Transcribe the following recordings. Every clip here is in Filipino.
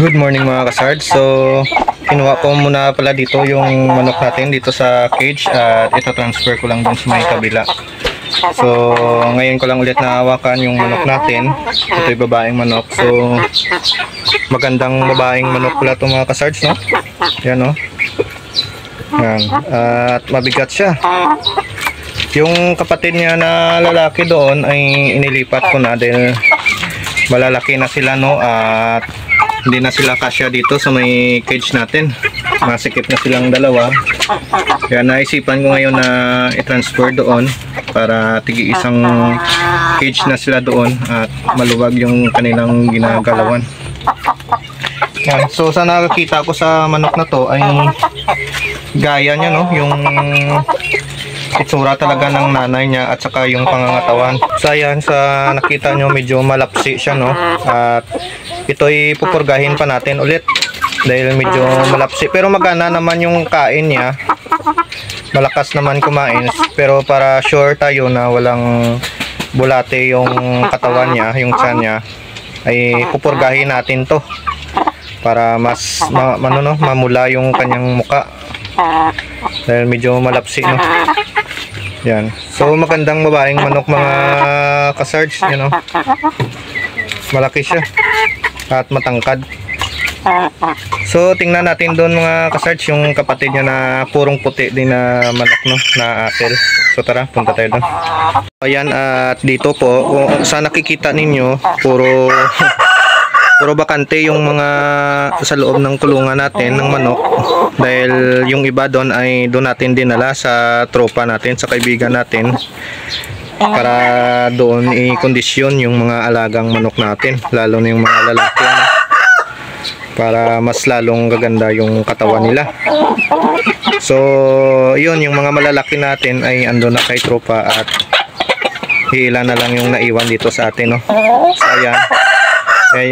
Good morning mga kasard. So, kinuha ko muna pala dito yung manok natin dito sa cage at ito transfer ko lang dun sa may kabila. So, ngayon ko lang ulit nahawakan yung manok natin. Ito yung babaeng manok. So, magandang babaeng manok pala ito mga kasards, no? Yan, no? Yan. At mabigat siya. Yung kapatid niya na lalaki doon ay inilipat ko na dahil malalaki na sila, no? At hindi na sila kasya dito sa may cage natin. Masikip na silang dalawa. Kaya naisipan ko ngayon na i-transfer doon para tigi isang cage na sila doon at maluwag yung kanilang ginagalawan. Yan. So sa nakakita ko sa manok na to ay gaya niya, no? Yung itsura talaga ng nanay niya at saka yung pangangatawan. So ayan, sa nakita nyo medyo malapsi siya, no? At ito'y pupurgahin pa natin ulit dahil medyo malapsi, pero magana naman yung kain niya, malakas naman kumain, pero para sure tayo na walang bulate yung katawan niya, yung tiyan niya, ay pupurgahin natin to para mas mamula yung kanyang muka dahil medyo malapsi, no? Yan. So magandang babaeng manok mga kasards, you know? Malaki siya at matangkad. So tingnan natin doon mga kasards yung kapatid niya na purong puti din na manok, no, na asil. So tara, punta tayo doon. Ayan, at dito po sa nakikita ninyo puro bakante yung mga sa loob ng kulungan natin ng manok dahil yung iba doon ay doon natin dinala sa tropa natin, sa kaibigan natin, para doon i-kondisyon yung mga alagang manok natin, lalo na yung mga lalaki, ano, para mas lalong gaganda yung katawan nila. So yun, yung mga malalaki natin ay ando na kay tropa at hila na lang yung naiwan dito sa atin, no? So ayan,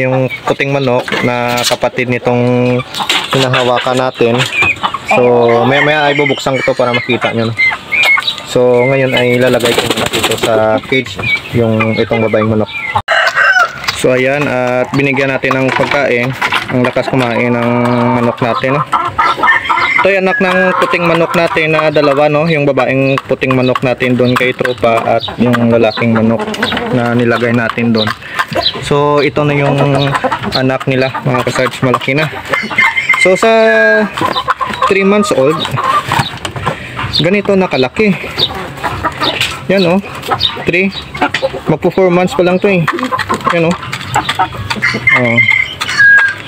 yung puting manok na kapatid nitong hinahawakan natin. So maya ay bubuksan ko to para makita nyo, no? So ngayon ay lalagay ko na dito sa cage yung itong babaeng manok. So ayan, at binigyan natin ng pagkain, ang lakas kumain ng manok natin, no? Ito yung anak ng puting manok natin na dalawa, no? Yung babaeng puting manok natin doon kay tropa at yung lalaking manok na nilagay natin doon. So ito na yung anak nila mga kasards, malaki na. So sa 3 months old, ganito nakalaki. Yan, oh, 3, magpo 4 months pa lang to, eh. Yan, oh.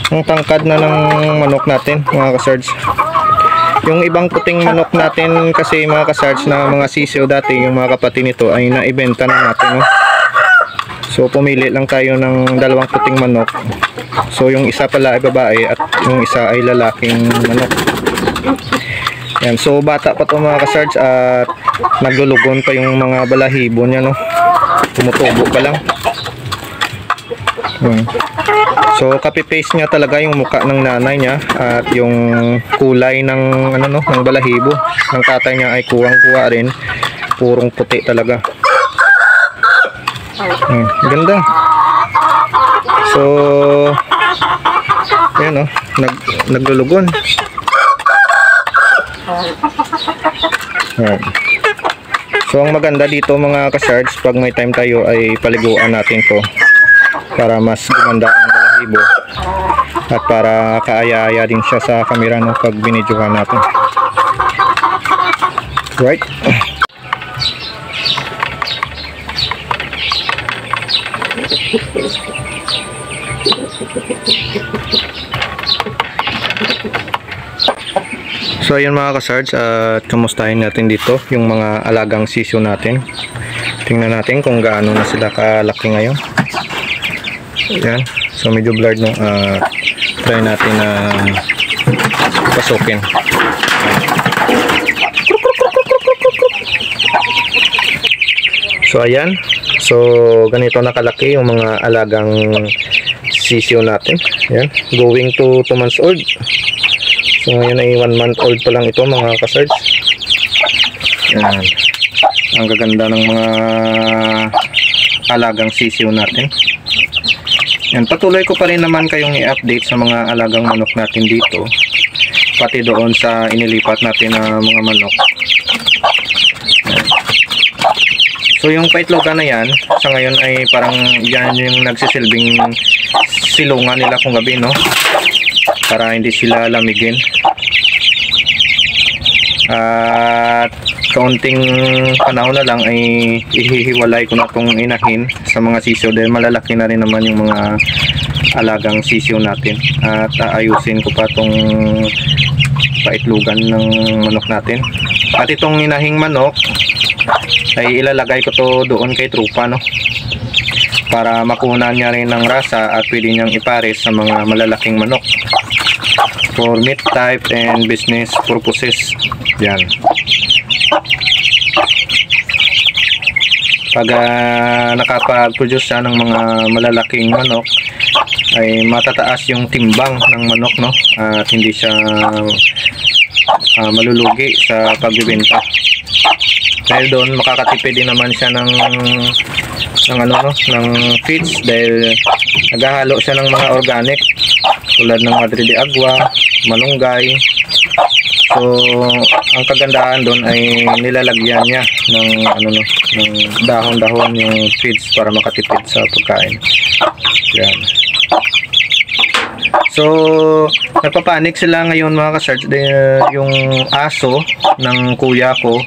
Ang tangkad na ng manok natin mga kasards. Yung ibang puting manok natin kasi mga kasards na mga sisiyo dati, yung mga kapatid nito ay naibenta na natin, no? So pumili lang tayo ng dalawang puting manok. So yung isa pala ay babae at yung isa ay lalaking manok. Yan. So bata pa to mga kasards at naglulugon pa yung mga balahibo niya, no? Tumutubo pa lang. So copy paste niya talaga yung mukha ng nanay niya at yung kulay ng ano, no, ng balahibo ng tatay niya ay kuwang-kuwa rin, purong puti talaga. Ganda. So ayan, no, naglulugon. So ang maganda dito mga kasards, pag may time tayo ay paliguan natin to para mas gumanda ang balahibo at para kaaya-aya din siya sa camera, no, pag binidyohan natin. Right? So ayun mga kasards, at kamustahin natin dito yung mga alagang sisyo natin. Tingnan natin kung gaano na sila kalaki ngayon. Yan. So medyo blurred, no. Try natin na pasukin. So ayan. So ganito nakalaki yung mga alagang sisyo natin. Yan. Going to 2 months old. So ngayon ay 1 month old pa lang ito mga kasards. Yan. Ang gaganda ng mga alagang sisiw natin. Yan, patuloy ko pa rin naman kayong i-update sa mga alagang manok natin dito, pati doon sa inilipat natin na mga manok. Yan. So yung paitlogan na yan, sa ngayon ay parang yan yung nagsisilbing silungan nila kung gabi, no? Para hindi sila lamigin. At kaunting panahon na lang ay ihihiwalay ko na itong inahin sa mga sisiyo dahil malalaki na rin naman yung mga alagang sisiyo natin. At aayusin ko pa itong paitlogan ng manok natin. At itong inahing manok ay ilalagay ko to doon kay trupa, no? Para makunan niya rin ng rasa at pwede niyang ipares sa mga malalaking manok for meat type and business purposes. Yan. Pag nakapag-produce siya ng mga malalaking manok ay matataas yung timbang ng manok, no? At hindi siya malulugi sa pagbibenta. Dahil doon makakatipid din naman siya ng feeds dahil naghahalo siya ng mga organic tulad ng Madre de Agua, malunggay. So ang kagandahan doon ay nilalagyan niya ng ng dahon-dahon yung feeds para makatipid sa pagkain. Yan. So napapanik sila ngayon mga ka-search dahil yung aso ng kuya ko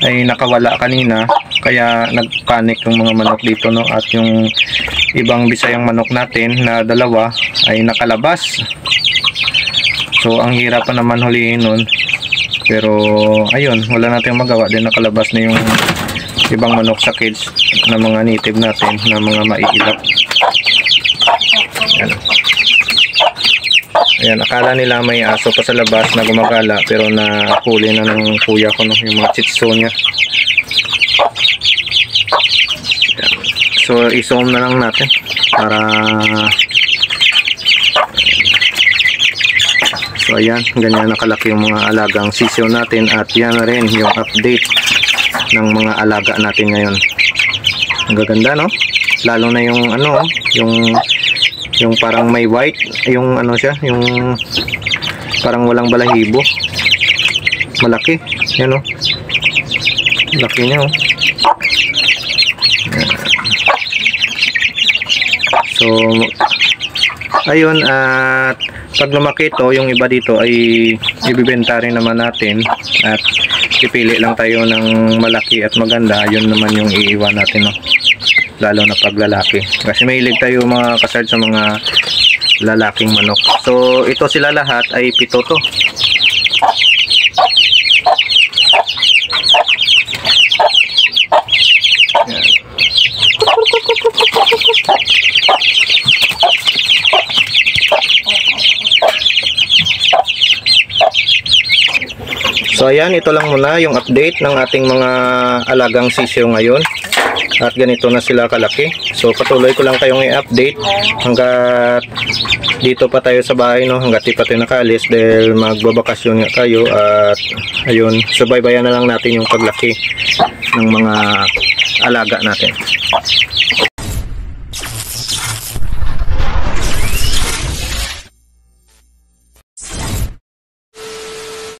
ay nakawala kanina, kaya nagpanik yung mga manok dito, no? At yung ibang bisayang manok natin na dalawa ay nakalabas. So ang hirap pa naman hulihin nun, pero ayun, wala natin magawa din, nakalabas na yung ibang manok sa cage na mga native natin na mga maiilap. Yan. Ayan, akala nila may aso pa sa labas na gumagala, pero nahuli na ng kuya ko, no, yung mga chitso niya. Ayan. So i-zoom na lang natin para so ayan, ganyan nakalaki yung mga alagang sisiyo natin. At yan na rin yung update ng mga alaga natin ngayon. Ang gaganda, no? Lalo na yung yung parang may white, yung siya, yung parang walang balahibo. Malaki, yan, oh. Laki niya, oh. So ayun, at pag lumaki to, yung iba dito ay ibibenta rin naman natin at pipili lang tayo ng malaki at maganda. Yun naman yung iiwan natin, no? Lalo na pag lalaki, kasi mahilig tayo mga kasard sa mga lalaking manok. So ito sila lahat ay 7 to. Yan. So ayan, ito lang muna yung update ng ating mga alagang sisiyo ngayon. At ganito na sila kalaki. So patuloy ko lang kayong i-update hanggat dito pa tayo sa bahay, no? Hanggat di pa tayo nakaalis dahil magbabakasyon nga tayo. At ayun, subaybayan na lang natin yung paglaki ng mga alaga natin.